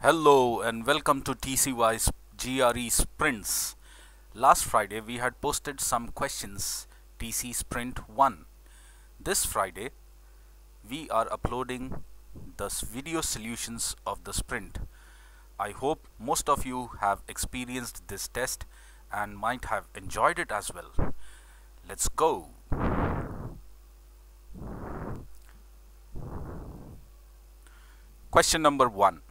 Hello and welcome to TCY's GRE Sprints. Last Friday we had posted some questions, TC Sprint 1. This Friday we are uploading the video solutions of the sprint. I hope most of you have experienced this test and might have enjoyed it as well. Let's go. Question number 1.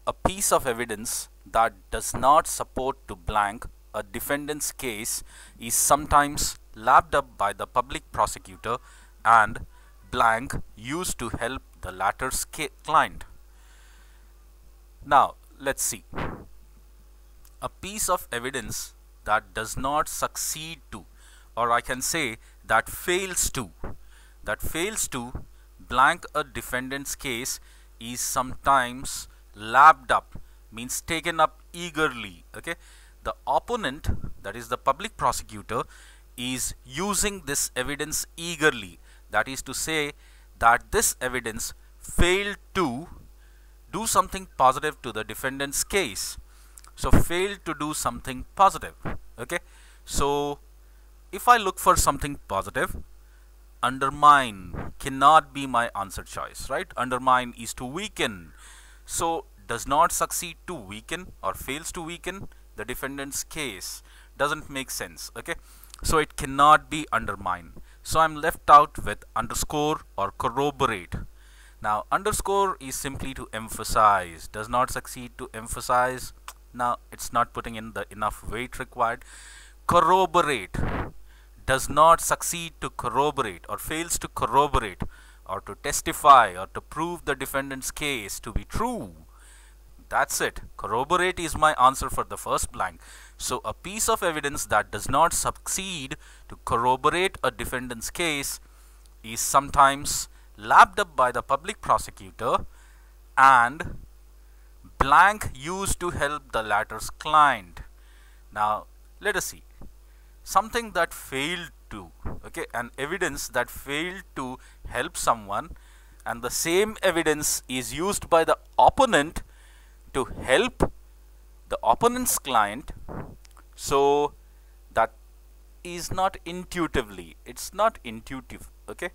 A piece of evidence that does not support to blank a defendant's case is sometimes lapped up by the public prosecutor and blank used to help the latter's client. Now let's see. A piece of evidence that does not succeed to, or I can say that fails to blank a defendant's case is sometimes lapped up, means taken up eagerly. Okay, the opponent, that is the public prosecutor, is using this evidence eagerly. That is to say that this evidence failed to do something positive to the defendant's case. So failed to do something positive. Okay, so if I look for something positive, undermine cannot be my answer choice, right? Undermine is to weaken. So does not succeed to weaken or fails to weaken the defendant's case doesn't make sense. Okay, so it cannot be undermine. So I'm left out with underscore or corroborate. Now underscore is simply to emphasize, does not succeed to emphasize. Now it's not putting in the enough weight required. Corroborate does not succeed to corroborate or fails to corroborate or to testify or to prove the defendant's case to be true. That's it. Corroborate is my answer for the first blank. So a piece of evidence that does not succeed to corroborate a defendant's case is sometimes lapped up by the public prosecutor and blank used to help the latter's client. Now let us see. Something that failed to, okay, an evidence that failed to help someone, and the same evidence is used by the opponent to help the opponent's client. So that is not intuitively, it's not intuitive. Okay,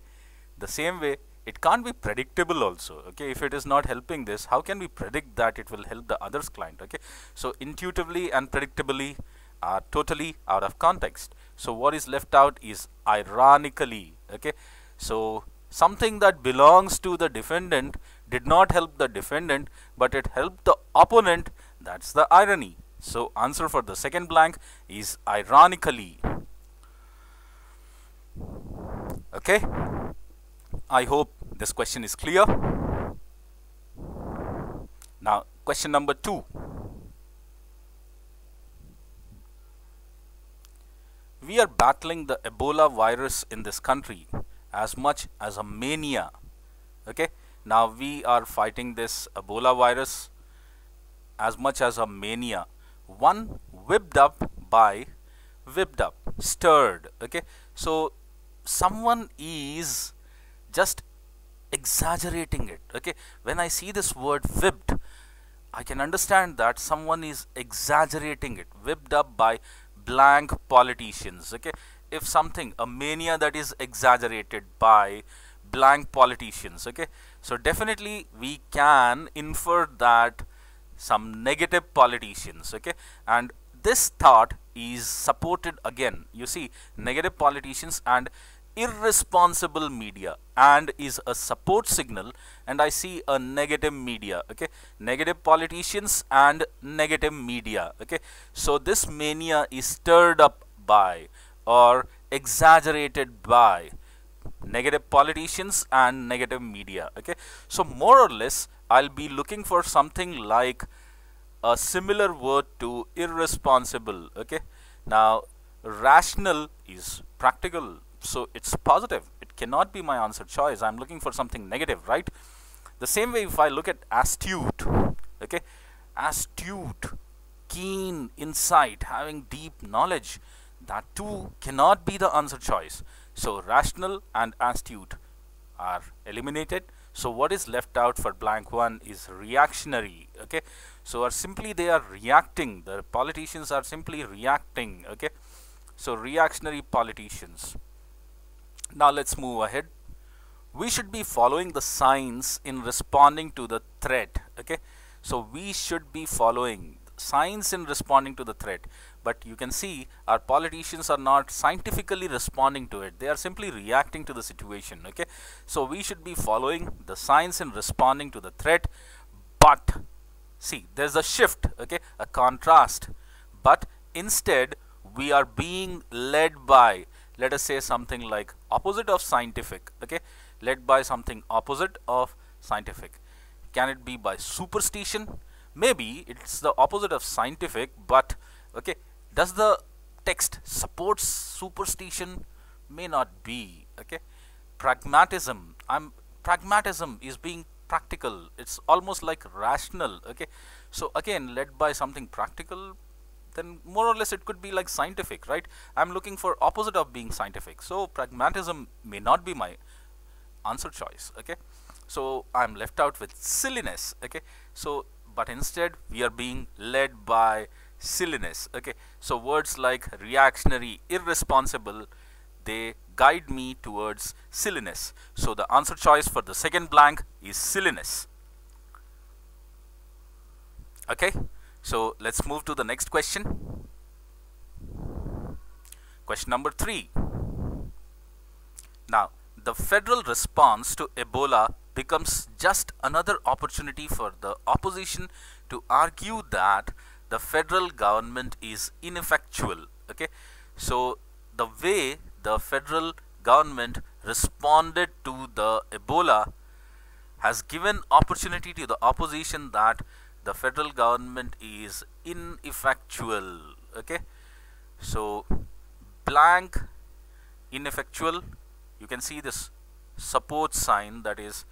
the same way it can't be predictable also. Okay, if it is not helping this, how can we predict that it will help the other's client? Okay, so intuitively and predictably are totally out of context. So what is left out is ironically. Okay, so something that belongs to the defendant did not help the defendant, but it helped the opponent. That's the irony. So answer for the second blank is ironically. Okay, I hope this question is clear. Now question number 2. We are battling the Ebola virus in this country as much as a mania. Okay, now we are fighting this Ebola virus as much as a mania. One whipped up by stirred. Okay, so someone is just exaggerating it. Okay, when I see this word whipped, I can understand that someone is exaggerating it. Whipped up by blank politicians. Okay, if something, a mania that is exaggerated by blank politicians. Okay, so definitely we can infer that some negative politicians. Okay, and this thought is supported again. You see, negative politicians and irresponsible media, and is a support signal, and I see a negative media. Okay, negative politicians and negative media. Okay, so this mania is stirred up by or exaggerated by negative politicians and negative media. Okay, so more or less I'll be looking for something like a similar word to irresponsible. Okay, now rational is practical, so it's positive. It cannot be my answer choice. I'm looking for something negative, right? The same way if I look at astute. Okay, astute, keen insight, having deep knowledge, that too cannot be the answer choice. So rational and astute are eliminated. So what is left out for blank 1 is reactionary. Okay, so are simply they are reacting, the politicians are simply reacting. Okay, so reactionary politicians. Now let's move ahead. We should be following the signs in responding to the threat. Okay, so we should be following signs in responding to the threat, but you can see our politicians are not scientifically responding to it, they are simply reacting to the situation. Okay, so we should be following the signs in responding to the threat, but see, there's a shift, okay, a contrast, but instead we are being led by, let us say something like opposite of scientific. Okay, led by something opposite of scientific. Can it be by superstition? Maybe it's the opposite of scientific, but okay, does the text support superstition? May not be. Okay, pragmatism. Pragmatism is being practical. It's almost like rational. Okay, so again, led by something practical, then more or less it could be like scientific, right? I'm looking for opposite of being scientific, so pragmatism may not be my answer choice. Okay, so I'm left out with silliness. Okay, so but instead we are being led by silliness. Okay, so words like reactionary, irresponsible, they guide me towards silliness. So the answer choice for the second blank is silliness. Okay, so let's move to the next question. Question number 3. Now, the federal response to Ebola becomes just another opportunity for the opposition to argue that the federal government is ineffectual. Okay, so the way the federal government responded to the Ebola has given opportunity to the opposition that the federal government is ineffectual. Okay, so blank ineffectual, you can see this support sign, that is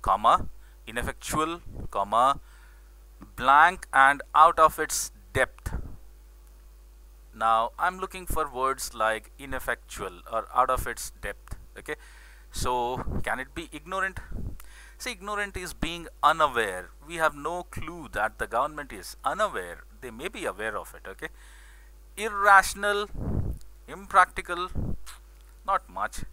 comma, ineffectual, comma, blank, and out of its depth. Now I'm looking for words like ineffectual or out of its depth. Okay, so can it be ignorant? See, ignorant is being unaware. We have no clue that the government is unaware. They may be aware of it. Okay, irrational, impractical, not much.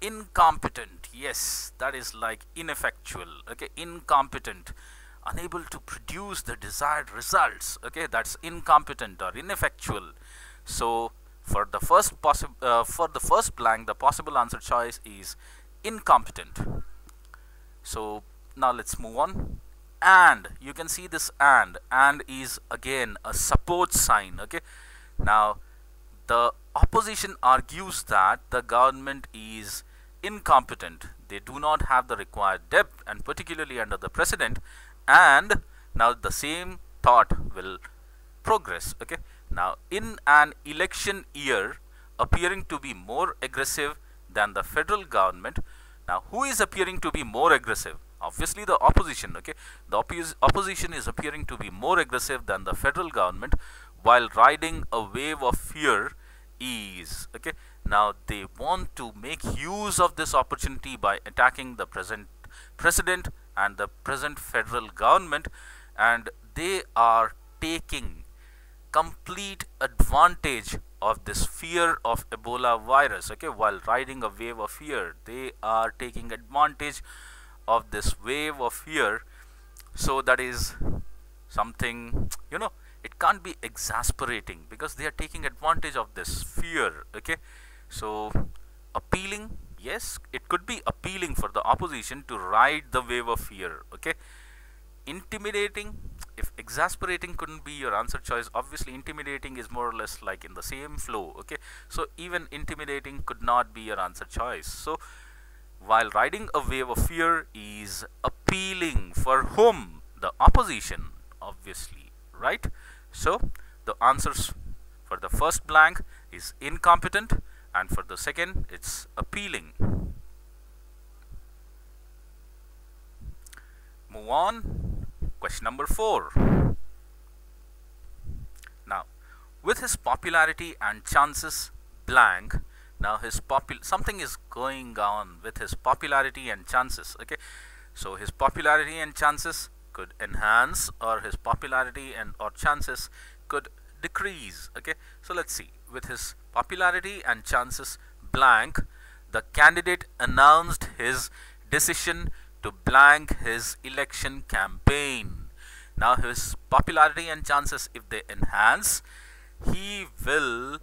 Incompetent, yes, that is like ineffectual. Okay, incompetent, unable to produce the desired results. Okay, that's incompetent or ineffectual. So for the first blank, the possible answer choice is incompetent. So now let's move on. And you can see this and is again a support sign. Okay, now the opposition argues that the government is incompetent, they do not have the required depth, and particularly under the president. And now the same thought will progress. Okay, now in an election year appearing to be more aggressive than the federal government, now who is appearing to be more aggressive? Obviously the opposition. Okay, the opposition is appearing to be more aggressive than the federal government while riding a wave of fear is. Okay, now they want to make use of this opportunity by attacking the present president and the present federal government, and they are taking complete advantage of this fear of Ebola virus. Okay, while riding a wave of fear, they are taking advantage of this wave of fear. So that is something, you know, it can't be exasperating because they are taking advantage of this fear. Okay, so appealing, yes, it could be appealing for the opposition to ride the wave of fear. Okay, intimidating, if exasperating couldn't be your answer choice, obviously intimidating is more or less like in the same flow. Okay, so even intimidating could not be your answer choice. So while riding a wave of fear is appealing for whom? The opposition, obviously, right? So the answers for the first blank is incompetent, and for the second it's appealing. Move on. Question number 4. Now, with his popularity and chances blank, now his something is going on with his popularity and chances. Okay, So his popularity and chances could enhance, or his popularity and or chances could decrease. Okay, so let's see. With his popularity and chances blank, the candidate announced his decision to blank his election campaign. Now his popularity and chances, if they enhance, he will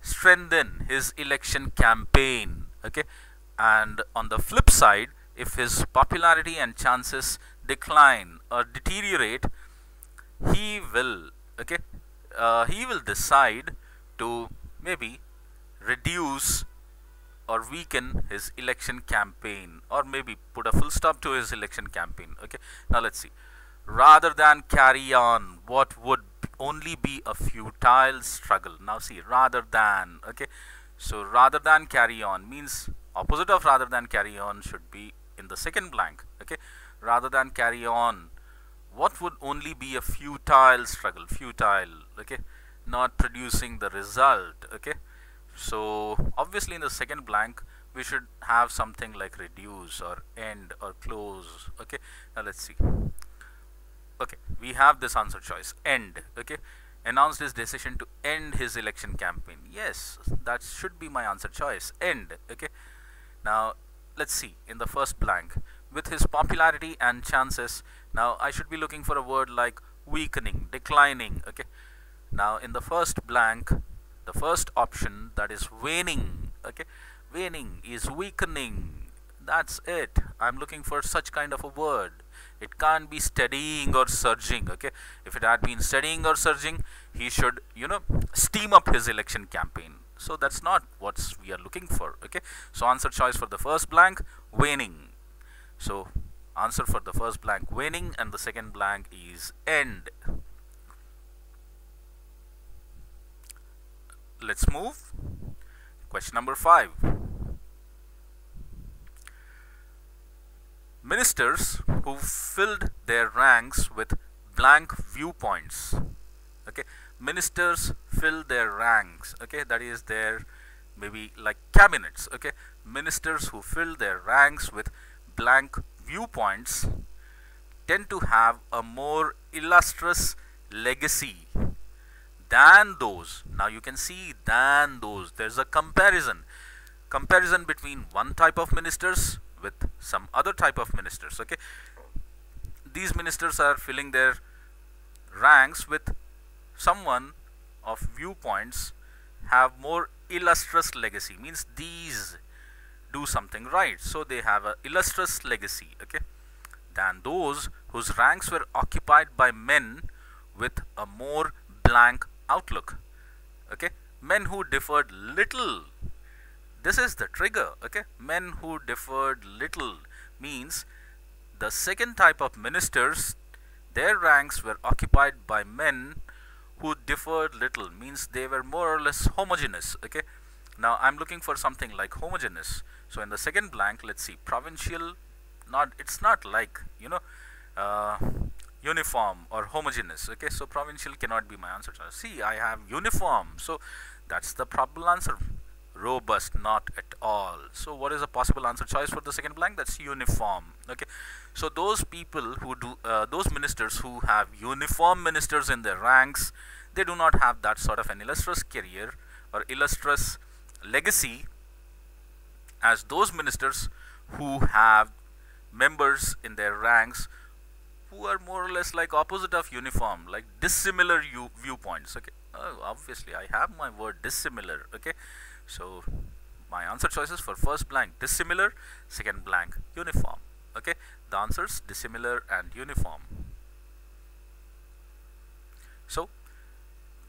strengthen his election campaign. Okay, and on the flip side, if his popularity and chances decline or deteriorate, he will, okay, he will decide to maybe reduce or weaken his election campaign, or maybe put a full stop to his election campaign. Okay, now let's see. Rather than carry on what would only be a futile struggle. Now see, rather than, okay, so rather than carry on means opposite of rather than carry on should be in the second blank. Okay, rather than carry on what would only be a futile struggle. Futile, okay, not producing the result. Okay, so obviously in the second blank we should have something like reduce or end or close. Okay, now let's see. Okay, we have this answer choice, end. Okay, announced his decision to end his election campaign. Yes, that should be my answer choice, end. Okay, now let's see in the first blank. With his popularity and chances, now I should be looking for a word like weakening, declining. Okay, now in the first blank, the first option, that is waning. Okay, waning is weakening. That's it. I'm looking for such kind of a word. It can't be steadying or surging. Okay, if it had been steadying or surging, he should, steam up his election campaign. So that's not what we are looking for. Okay, so answer choice for the first blank, waning. So answer for the first blank, waning, and the second blank is end. Let's move. Question number 5. Ministers who filled their ranks with blank viewpoints. Okay, ministers fill their ranks. Okay, that is their maybe like cabinets. Okay, ministers who fill their ranks with blank viewpoints tend to have a more illustrious legacy than those. Now you can see than those. There's a comparison between one type of ministers with some other type of ministers. Okay, these ministers are filling their ranks with someone of viewpoints have more illustrious legacy, means these do something right, so they have a illustrious legacy. Okay, than those whose ranks were occupied by men with a more blank outlook. Okay, men who differed little. This is the trigger. Okay, men who differed little means the second type of ministers, their ranks were occupied by men who differed little, means they were more or less homogeneous. Okay, now I'm looking for something like homogeneous. So in the second blank, let's see, provincial, it's not like uniform or homogeneous. Okay, so provincial cannot be my answer choice. See, I have uniform, so that's the probable answer. Robust, not at all. So what is a possible answer choice for the second blank? That's uniform. Okay, so those people who do those ministers who have uniform ministers in their ranks, they do not have that sort of an illustrious career or illustrious legacy as those ministers who have members in their ranks who are more or less like opposite of uniform, like dissimilar viewpoints. Okay, obviously I have my word dissimilar. Okay, so my answer choices for first blank dissimilar, second blank uniform. Okay, the answers dissimilar and uniform. So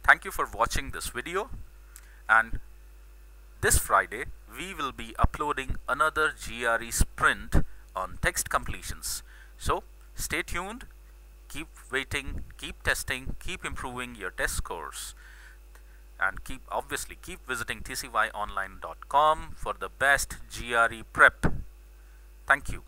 thank you for watching this video, and this Friday we will be uploading another GRE sprint on text completions. So stay tuned, keep waiting, keep testing, keep improving your test scores, and keep visiting tcyonline.com for the best GRE prep. Thank you.